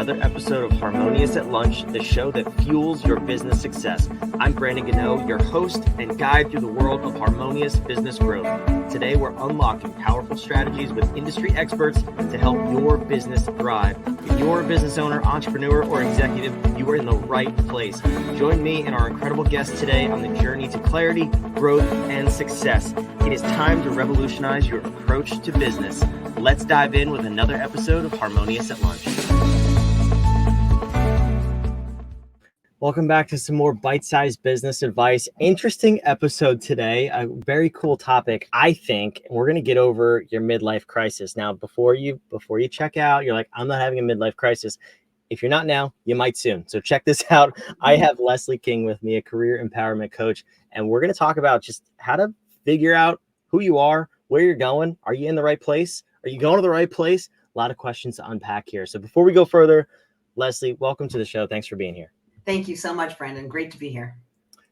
another episode of Harmonious at Lunch, the show that fuels your business success. I'm Brandon Gano, your host and guide through the world of harmonious business growth. Today, we're unlocking powerful strategies with industry experts to help your business thrive. If you're a business owner, entrepreneur, or executive, you are in the right place. Join me and our incredible guests today on the journey to clarity, growth, and success. It is time to revolutionize your approach to business. Let's dive in with another episode of Harmonious at Lunch. Welcome back to some more bite-sized business advice. Interesting episode today. A very cool topic, I think. We're going to get over your midlife crisis. Now, before you check out, you're like, I'm not having a midlife crisis. If you're not now, you might soon. So check this out. I have Leslie King with me, a career empowerment coach, and we're going to talk about just how to figure out who you are, where you're going. Are you in the right place? Are you going to the right place? A lot of questions to unpack here. So before we go further, Leslie, welcome to the show. Thanks for being here. Thank you so much, Brandon. Great to be here.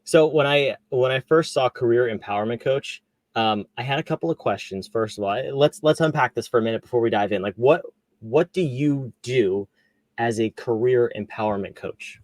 So when I first saw career empowerment coach, I had a couple of questions. First of all, let's unpack this for a minute before we dive in. Like what do you do as a career empowerment coach?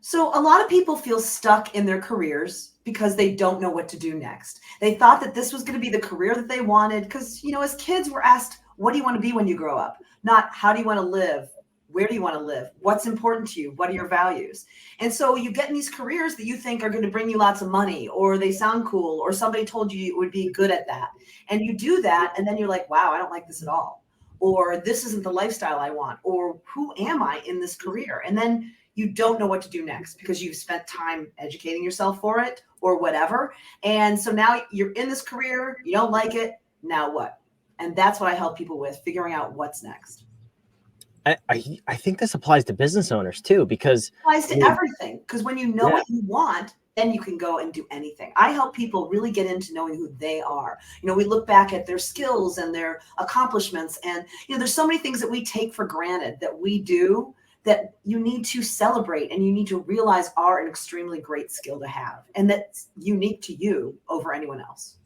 So a lot of people feel stuck in their careers because they don't know what to do next. They thought that this was going to be the career that they wanted because, as kids we're asked, what do you want to be when you grow up? Not how do you want to live? Where do you want to live? What's important to you? What are your values? And so you get in these careers that you think are going to bring you lots of money, or they sound cool, or somebody told you you would be good at that. And you do that, and then you're like, wow, I don't like this at all. Or this isn't the lifestyle I want. Or who am I in this career? And then you don't know what to do next because you've spent time educating yourself for it or whatever. And so now you're in this career, you don't like it, now what? And that's what I help people with, figuring out what's next. I think this applies to business owners too, because it applies to everything. Because when you know what you want, then you can go and do anything. I help people really get into knowing who they are. We look back at their skills and their accomplishments, and there's so many things that we take for granted that we do that you need to celebrate, and you need to realize are an extremely great skill to have, and that's unique to you over anyone else.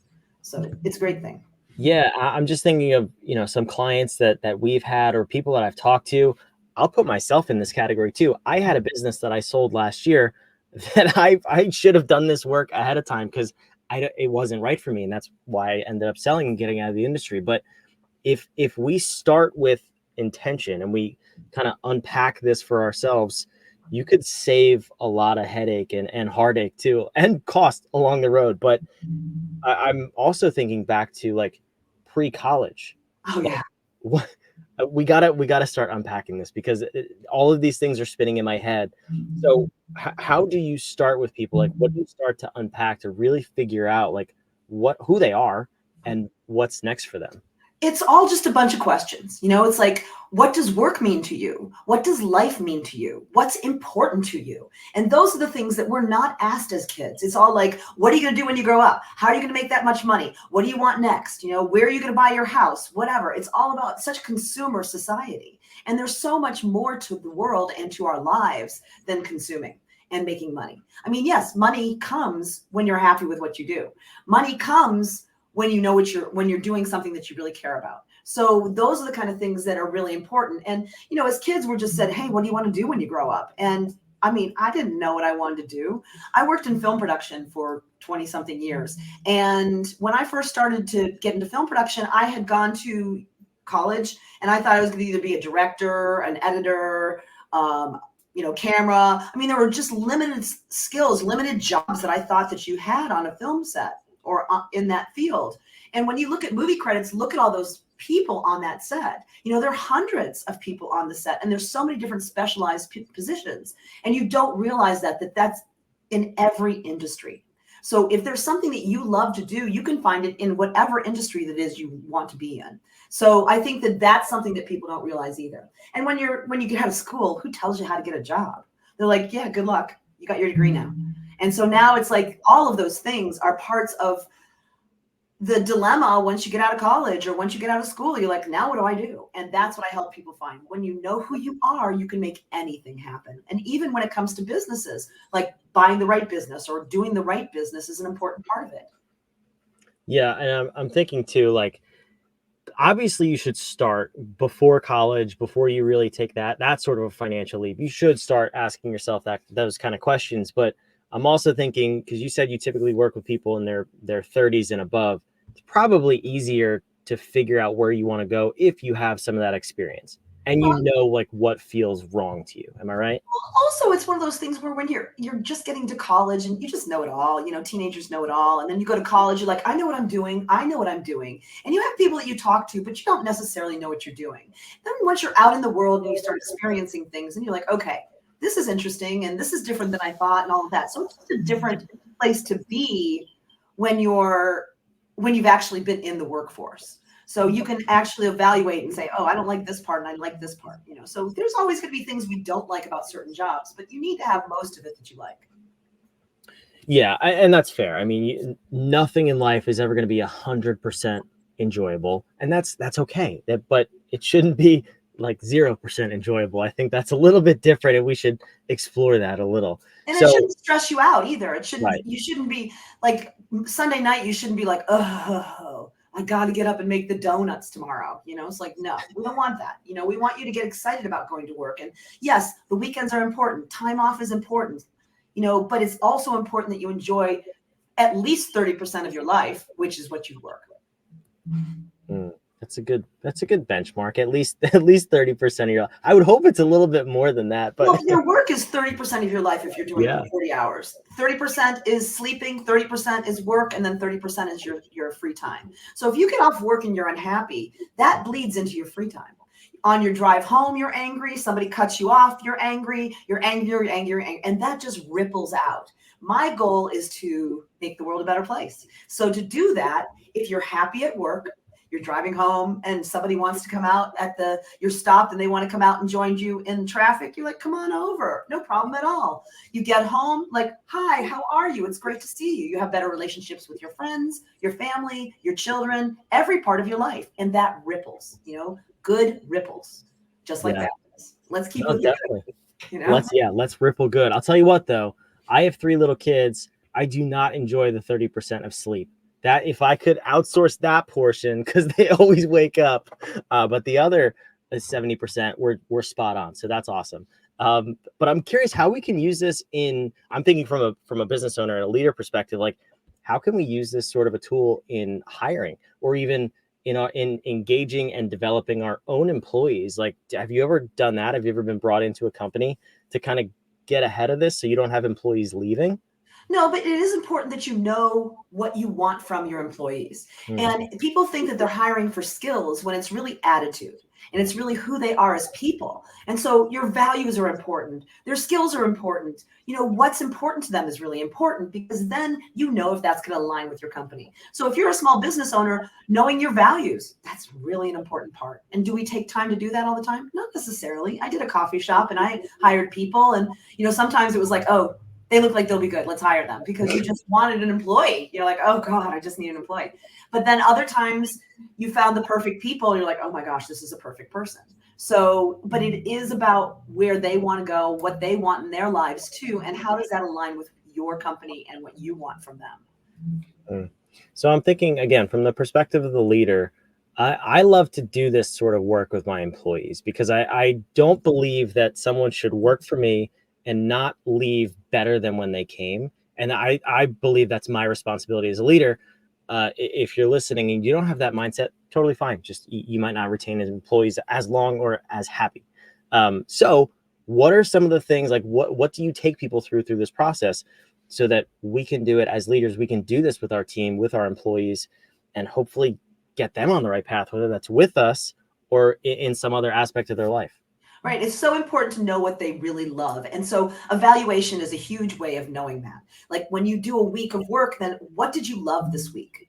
So it's a great thing. Yeah, I'm just thinking of, some clients that we've had or people that I've talked to. I'll put myself in this category too. I had a business that I sold last year that I should have done this work ahead of time because it wasn't right for me. And that's why I ended up selling and getting out of the industry. But if we start with intention and we kind of unpack this for ourselves, you could save a lot of headache and heartache too, and cost along the road. But I'm also thinking back to like pre-college. Oh yeah. We gotta start unpacking this because all of these things are spinning in my head. So how do you start with people? Like, what do you start to unpack to really figure out like who they are and what's next for them? It's all just a bunch of questions. It's like, what does work mean to you? What does life mean to you? What's important to you? And those are the things that we're not asked as kids. It's all like, what are you going to do when you grow up? How are you going to make that much money? What do you want next? Where are you going to buy your house? Whatever. It's all about such consumer society. And there's so much more to the world and to our lives than consuming and making money. I mean, yes, money comes when you're happy with what you do. Money comes when you know when you're doing something that you really care about. So those are the kind of things that are really important. And, as kids, we're just said, hey, what do you want to do when you grow up? And I mean, I didn't know what I wanted to do. I worked in film production for 20 something years. And when I first started to get into film production, I had gone to college and I thought I was going to either be a director, an editor, camera. I mean, there were just limited skills, limited jobs that I thought that you had on a film set or in that field. And when you look at movie credits, look at all those people on that set. There are hundreds of people on the set, and there's so many different specialized positions. And you don't realize that's in every industry. So if there's something that you love to do, you can find it in whatever industry that is you want to be in. So I think that that's something that people don't realize either. And when you get out of school, who tells you how to get a job? They're like, yeah, good luck. You got your degree now. And so now it's like all of those things are parts of the dilemma once you get out of college or once you get out of school. You're like, now what do I do? And that's what I help people find. When you know who you are, you can make anything happen. And even when it comes to businesses, like buying the right business or doing the right business is an important part of it. Yeah. And I'm thinking too, like, obviously you should start before college, before you really take that sort of a financial leap. You should start asking yourself those kind of questions. But I'm also thinking, because you said you typically work with people in their 30s and above, it's probably easier to figure out where you want to go if you have some of that experience and you Well, know like what feels wrong to you. Am I right? also it's one of those things where when you're just getting to college and you just know it all, teenagers know it all, and then you go to college, you're like, I know what I'm doing, I know what I'm doing, and you have people that you talk to, but you don't necessarily know what you're doing. Then once you're out in the world and you start experiencing things, and you're like, okay, this is interesting and this is different than I thought, and all of that. So it's just a different place to be when you've actually been in the workforce. So you can actually evaluate and say, oh, I don't like this part and I like this part. So there's always going to be things we don't like about certain jobs, but you need to have most of it that you like. Yeah, and that's fair. I mean, nothing in life is ever going to be 100% enjoyable, and that's okay. But it shouldn't be like 0% enjoyable. I think that's a little bit different, and we should explore that a little. And it So, shouldn't stress you out either. right. You shouldn't be like Sunday night, you shouldn't be like, oh, I got to get up and make the donuts tomorrow. It's like, no, we don't want that. We want you to get excited about going to work. And yes, the weekends are important. Time off is important, but it's also important that you enjoy at least 30% of your life, which is what you work. Mm, that's a good benchmark. At least 30% of your life. I would hope it's a little bit more than that, but Well, your work is 30% of your life if you're doing yeah. 40 hours. 30% is sleeping, 30% is work, and then 30% is your free time. So if you get off work and you're unhappy, that bleeds into your free time. On your drive home, you're angry. Somebody cuts you off, you're angry. You're angry, you're angry, you're angry, and that just ripples out. My goal is to make the world a better place. So to do that, if you're happy at work, you're driving home and somebody wants to come out you're stopped and they want to come out and join you in traffic. You're like, come on over. No problem at all. You get home like, hi, how are you? It's great to see you. You have better relationships with your friends, your family, your children, every part of your life. And that ripples, good ripples, just like Yeah. that. Let's keep No, with definitely. it. Let's ripple good. I'll tell you what though, I have 3 little kids. I do not enjoy the 30% of sleep. That if I could outsource that portion, because they always wake up, but the other 70% we're spot on. So that's awesome. But I'm curious how we can use this I'm thinking from a business owner and a leader perspective, like how can we use this sort of a tool in hiring or even in engaging and developing our own employees? Like, have you ever done that? Have you ever been brought into a company to kind of get ahead of this so you don't have employees leaving? No, but it is important that you know what you want from your employees. Hmm. And people think that they're hiring for skills when it's really attitude and it's really who they are as people. And so your values are important. Their skills are important. What's important to them is really important because then you know if that's going to align with your company. So if you're a small business owner, knowing your values, that's really an important part. And do we take time to do that all the time? Not necessarily. I did a coffee shop and I hired people and, sometimes it was like, oh, they look like they'll be good. Let's hire them because you just wanted an employee. You're like, oh God, I just need an employee. But then other times you found the perfect people and you're like, oh my gosh, this is a perfect person. So, but it is about where they want to go, what they want in their lives too. And how does that align with your company and what you want from them? So I'm thinking again, from the perspective of the leader, I love to do this sort of work with my employees because I don't believe that someone should work for me and not leave better than when they came. And I believe that's my responsibility as a leader. If you're listening and you don't have that mindset, totally fine. Just you might not retain as employees as long or as happy. So what are some of the things like what do you take people through this process so that we can do it as leaders? We can do this with our team, with our employees, and hopefully get them on the right path, whether that's with us or in some other aspect of their life. Right. It's so important to know what they really love. And so evaluation is a huge way of knowing that. Like when you do a week of work, then what did you love this week?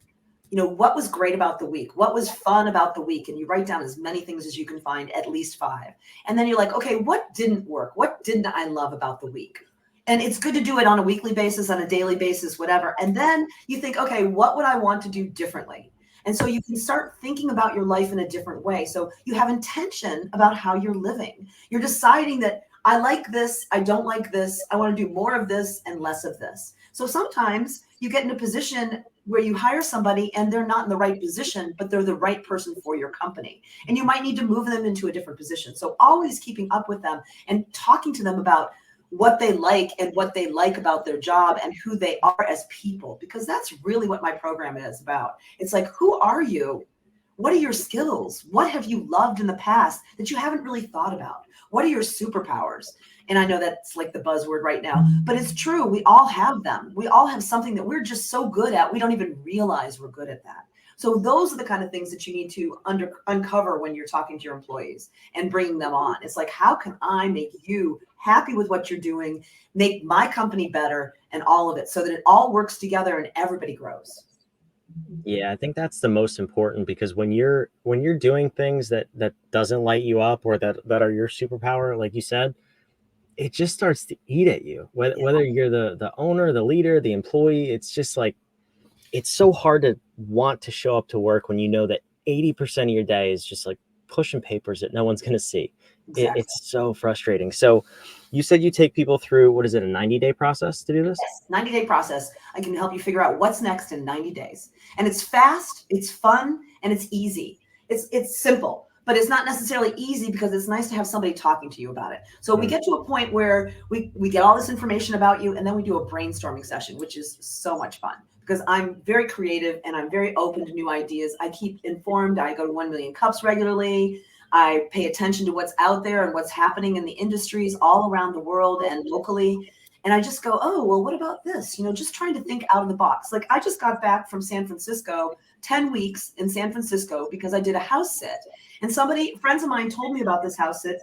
What was great about the week? What was fun about the week? And you write down as many things as you can find, at least 5. And then you're like, okay, what didn't work? What didn't I love about the week? And it's good to do it on a weekly basis, on a daily basis, whatever. And then you think, okay, what would I want to do differently? And so you can start thinking about your life in a different way. So you have intention about how you're living. You're deciding that I like this, I don't like this, I want to do more of this and less of this. So sometimes you get in a position where you hire somebody and they're not in the right position, but they're the right person for your company. And you might need to move them into a different position. So always keeping up with them and talking to them about what they like and what they like about their job and who they are as people, because that's really what my program is about. It's like, who are you? What are your skills? What have you loved in the past that you haven't really thought about? What are your superpowers? And I know that's like the buzzword right now, but it's true. We all have them. We all have something that we're just so good at. We don't even realize we're good at that. So those are the kind of things that you need to uncover when you're talking to your employees and bringing them on. It's like, how can I make you happy with what you're doing, make my company better, and all of it, so that it all works together and everybody grows. Yeah, I think that's the most important, because when you're doing things that doesn't light you up, or that are your superpower, like you said, it just starts to eat at you. Whether you're the owner, the leader, the employee, it's just like, it's so hard to want to show up to work when you know that 80% of your day is just like pushing papers that no one's going to see. Exactly. It's so frustrating. So you said you take people through, what is it, a 90-day process to do this? Yes, 90-day process. I can help you figure out what's next in 90 days. And it's fast, it's fun, and it's easy. It's simple, but it's not necessarily easy, because it's nice to have somebody talking to you about it. So we get to a point where we get all this information about you, and then we do a brainstorming session, which is so much fun, because I'm very creative and I'm very open to new ideas. I keep informed. I go to 1 Million Cups regularly. I pay attention to what's out there and what's happening in the industries all around the world and locally. And I just go, oh, well, what about this? Just trying to think out of the box. Like, I just got back from San Francisco, 10 weeks in San Francisco, because I did a house sit. And friends of mine told me about this house sit.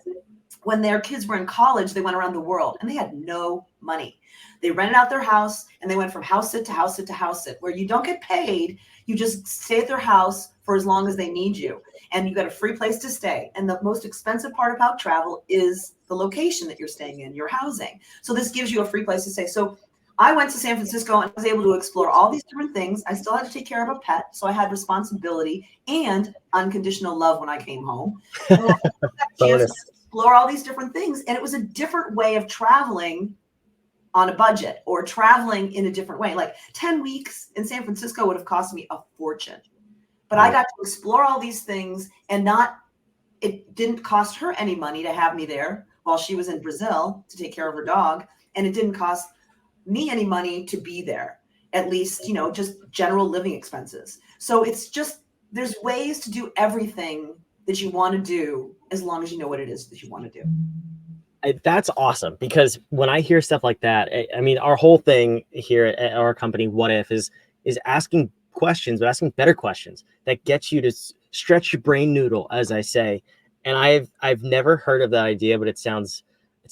When their kids were in college, they went around the world and they had no money. They rented out their house and they went from house sit to house sit to house sit, where you don't get paid. You just stay at their house for as long as they need you. And you got a free place to stay. And the most expensive part about travel is the location that you're staying in, your housing. So this gives you a free place to stay. So I went to San Francisco and was able to explore all these different things. I still had to take care of a pet, so I had responsibility and unconditional love when I came home. And I had a chance to explore all these different things. And it was a different way of traveling on a budget, or traveling in a different way. Like 10 weeks in San Francisco would have cost me a fortune. But I got to explore all these things, and it didn't cost her any money to have me there while she was in Brazil to take care of her dog. And it didn't cost me any money to be there, at least, just general living expenses. So it's just, there's ways to do everything that you want to do, as long as you know what it is that you want to do. That's awesome, because when I hear stuff like that, I mean, our whole thing here at our company, What If, is asking questions, but asking better questions that get you to stretch your brain noodle, as I say. And I've never heard of that idea, but it sounds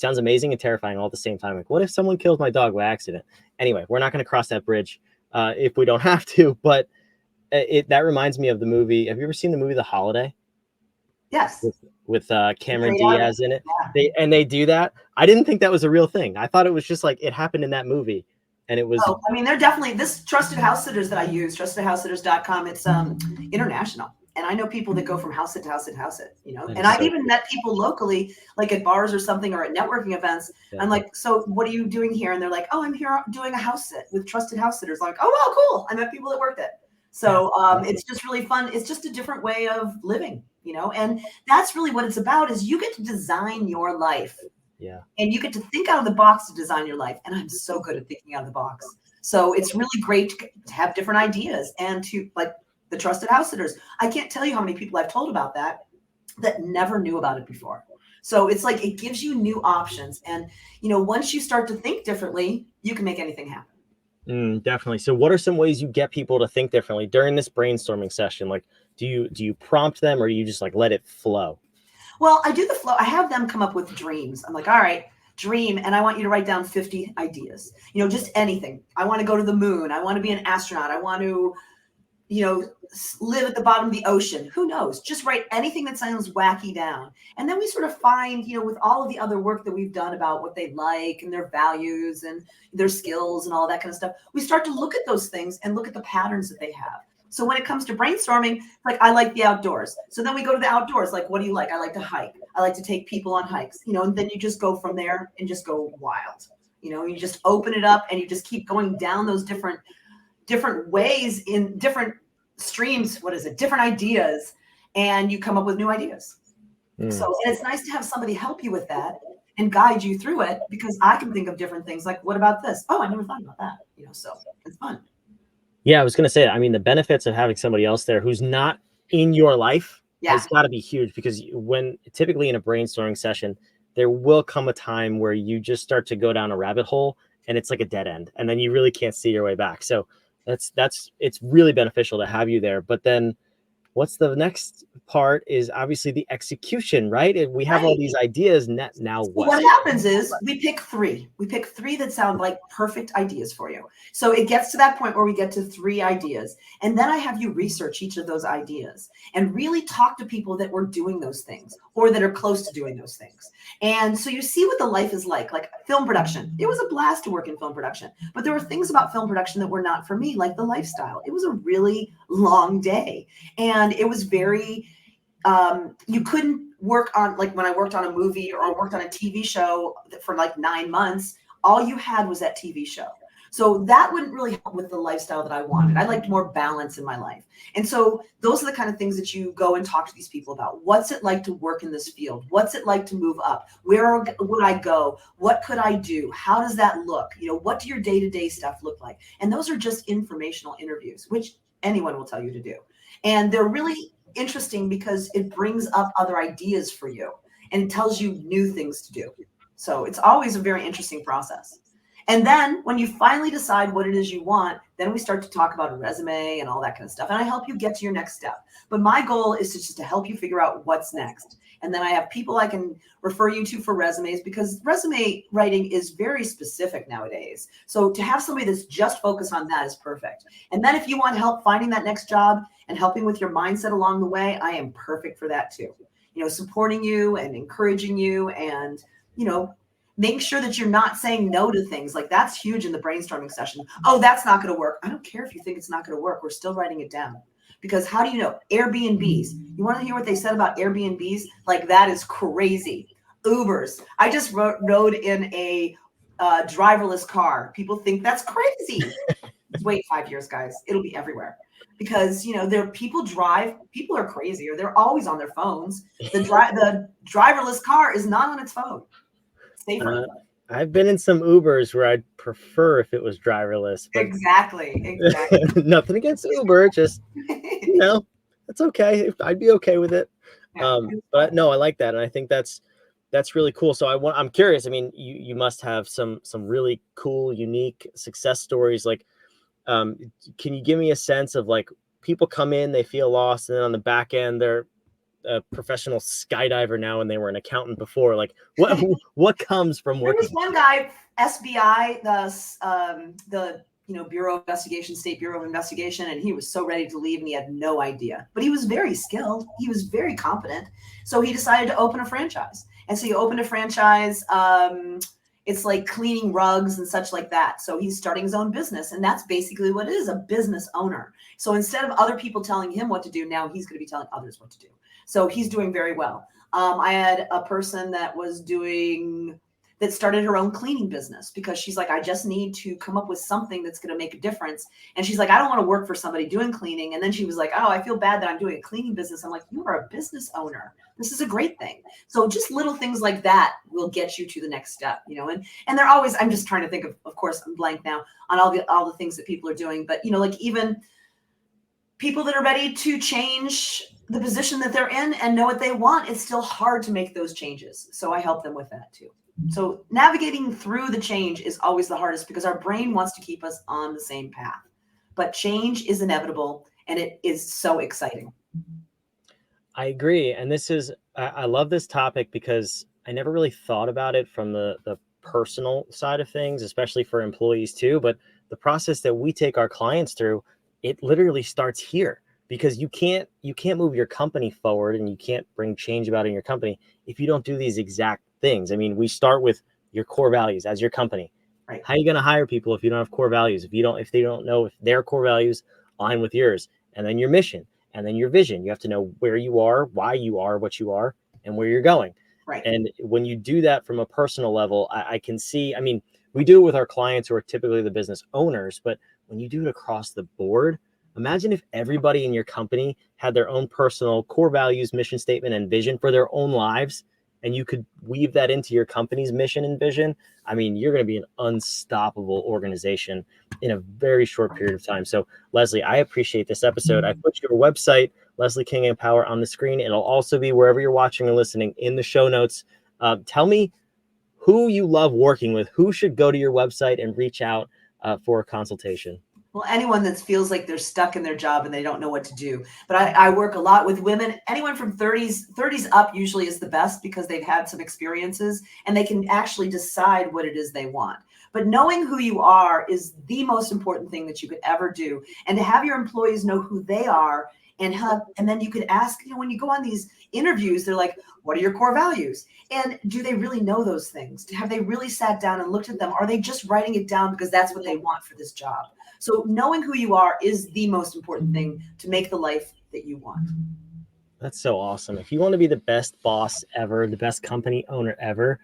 amazing and terrifying all at the same time. Like, what if someone kills my dog by accident? Anyway, we're not going to cross that bridge if we don't have to. But that reminds me of the movie. Have you ever seen the movie The Holiday? Yes. With Cameron Diaz in it. Yeah. They do that. I didn't think that was a real thing. I thought it was just like it happened in that movie. And it was. Oh, I mean, they're definitely, this Trusted House Sitters that I use, trustedhousesitters.com. It's international. And I know people that go from house sit to house sit to house sit, and I've even met people locally, like at bars or something, or at networking events. Yeah. I'm like, so what are you doing here? And they're like, oh, I'm here doing a house sit with Trusted House Sitters. I'm like, oh, wow, cool. I met people that worked it. So it's just really fun. It's just a different way of living, and that's really what it's about, is you get to design your life. Yeah. And you get to think out of the box to design your life. And I'm so good at thinking out of the box. So it's really great to have different ideas, and to, like, the Trusted House Sitters. I can't tell you how many people I've told about that never knew about it before. So it's like, it gives you new options. And, once you start to think differently, you can make anything happen. Definitely. So what are some ways you get people to think differently during this brainstorming session? Like, do you prompt them, or you just like let it flow? Well, I do the flow. I have them come up with dreams. I'm like, all right, dream. And I want you to write down 50 ideas, just anything. I want to go to the moon. I want to be an astronaut. I want to, live at the bottom of the ocean. Who knows? Just write anything that sounds wacky down. And then we sort of find, with all of the other work that we've done about what they like and their values and their skills and all that kind of stuff, we start to look at those things and look at the patterns that they have. So when it comes to brainstorming, like, I like the outdoors. So then we go to the outdoors. Like, what do you like? I like to hike. I like to take people on hikes, and then you just go from there and just go wild. You just open it up and you just keep going down those different different ways in different streams. What is it? Different ideas, and you come up with new ideas. So, and it's nice to have somebody help you with that and guide you through it, because I can think of different things like, what about this? Oh, I never thought about that. So it's fun. Yeah, I was going to say, I mean, the benefits of having somebody else there who's not in your life has got to be huge, because when typically in a brainstorming session, there will come a time where you just start to go down a rabbit hole and it's like a dead end, and then you really can't see your way back. So it's really beneficial to have you there. But then what's the next part is obviously the execution, right? And we have all these ideas. Now what happens is we pick three. We pick three that sound like perfect ideas for you. So it gets to that point where we get to 3 ideas. And then I have you research each of those ideas and really talk to people that were doing those things or that are close to doing those things. And so you see what the life is like film production. It was a blast to work in film production, but there were things about film production that were not for me, like the lifestyle. It was a really long day. And it was very, you couldn't work on, like when I worked on a movie or worked on a TV show for like 9 months, all you had was that TV show. So that wouldn't really help with the lifestyle that I wanted. I liked more balance in my life. And so those are the kind of things that you go and talk to these people about. What's it like to work in this field? What's it like to move up? Where would I go? What could I do? How does that look? What do your day-to-day stuff look like? And those are just informational interviews, which anyone will tell you to do. And they're really interesting because it brings up other ideas for you and it tells you new things to do. So it's always a very interesting process. And then when you finally decide what it is you want, then we start to talk about a resume and all that kind of stuff. And I help you get to your next step. But my goal is just to help you figure out what's next. And then I have people I can refer you to for resumes, because resume writing is very specific nowadays. So to have somebody that's just focused on that is perfect. And then if you want help finding that next job and helping with your mindset along the way, I am perfect for that too. Supporting you and encouraging you and, making sure that you're not saying no to things. Like that's huge in the brainstorming session. Oh, that's not going to work. I don't care if you think it's not going to work. We're still writing it down. Because how do you know? Airbnbs. You want to hear what they said about Airbnbs? Like that is crazy. Ubers. I just rode in a driverless car. People think that's crazy. Wait 5 years, guys. It'll be everywhere. Because people are crazy, or they're always on their phones. The driverless car is not on its phone. I've been in some Ubers where I'd prefer if it was driverless. But exactly. Nothing against Uber, just it's okay. I'd be okay with it. Yeah. But no, I like that, and I think that's really cool. So I'm curious. I mean, you must have some really cool, unique success stories. Like, can you give me a sense of like people come in, they feel lost, and then on the back end they're a professional skydiver now and they were an accountant before? Like what comes from working? There was one guy, SBI, the Bureau of Investigation, State Bureau of Investigation, and he was so ready to leave and he had no idea. But he was very skilled. He was very competent. So he decided to open a franchise. And so he opened a franchise. It's like cleaning rugs and such like that. So he's starting his own business. And that's basically what it is, a business owner. So instead of other people telling him what to do, now he's going to be telling others what to do. So he's doing very well. I had a person that started her own cleaning business because she's like, I just need to come up with something that's going to make a difference. And she's like, I don't want to work for somebody doing cleaning. And then she was like, oh, I feel bad that I'm doing a cleaning business. I'm like, you are a business owner. This is a great thing. So just little things like that will get you to the next step, and they're always, I'm just trying to think of course, I'm blank now on all the things that people are doing, but like even people that are ready to change the position that they're in and know what they want, it's still hard to make those changes. So I help them with that too. So navigating through the change is always the hardest because our brain wants to keep us on the same path. But change is inevitable and it is so exciting. I agree. And I love this topic because I never really thought about it from the personal side of things, especially for employees too. But the process that we take our clients through, it literally starts here. Because you can't move your company forward and you can't bring change about in your company if you don't do these exact things. I mean, we start with your core values as your company. Right. How are you going to hire people if you don't have core values? If they don't know if their core values align with yours, and then your mission, and then your vision. You have to know where you are, why you are what you are, and where you're going. Right. And when you do that from a personal level, I can see. I mean, we do it with our clients who are typically the business owners, but when you do it across the board, imagine if everybody in your company had their own personal core values, mission statement, and vision for their own lives, and you could weave that into your company's mission and vision. I mean, you're going to be an unstoppable organization in a very short period of time. So, Leslie, I appreciate this episode. I put your website, Leslie King Empower, on the screen. It'll also be wherever you're watching or listening in the show notes. Tell me who you love working with, who should go to your website and reach out for a consultation. Well, anyone that feels like they're stuck in their job and they don't know what to do. But I work a lot with women. Anyone from 30s up usually is the best because they've had some experiences and they can actually decide what it is they want. But knowing who you are is the most important thing that you could ever do. And to have your employees know who they are and then you could ask, when you go on these interviews, they're like, what are your core values? And do they really know those things? Have they really sat down and looked at them? Are they just writing it down because that's what they want for this job? So knowing who you are is the most important thing to make the life that you want. That's so awesome. If you want to be the best boss ever, the best company owner ever,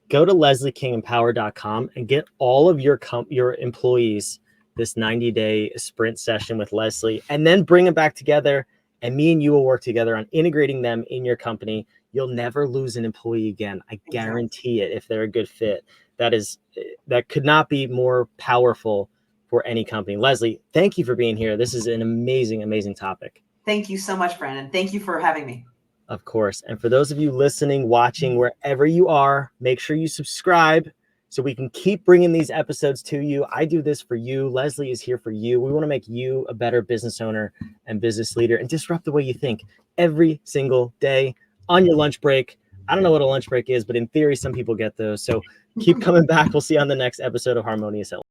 go to lesliekingempower.com and get all of your employees this 90-day sprint session with Leslie, and then bring them back together. And me and you will work together on integrating them in your company. You'll never lose an employee again. I guarantee it. If they're a good fit, that could not be more powerful for any company. Leslie, thank you for being here. This is an amazing, amazing topic. Thank you so much, Brandon. Thank you for having me. Of course. And for those of you listening, watching, wherever you are, make sure you subscribe so we can keep bringing these episodes to you. I do this for you. Leslie is here for you. We want to make you a better business owner and business leader and disrupt the way you think every single day on your lunch break. I don't know what a lunch break is, but in theory, some people get those. So keep coming back. We'll see you on the next episode of Harmonious Health.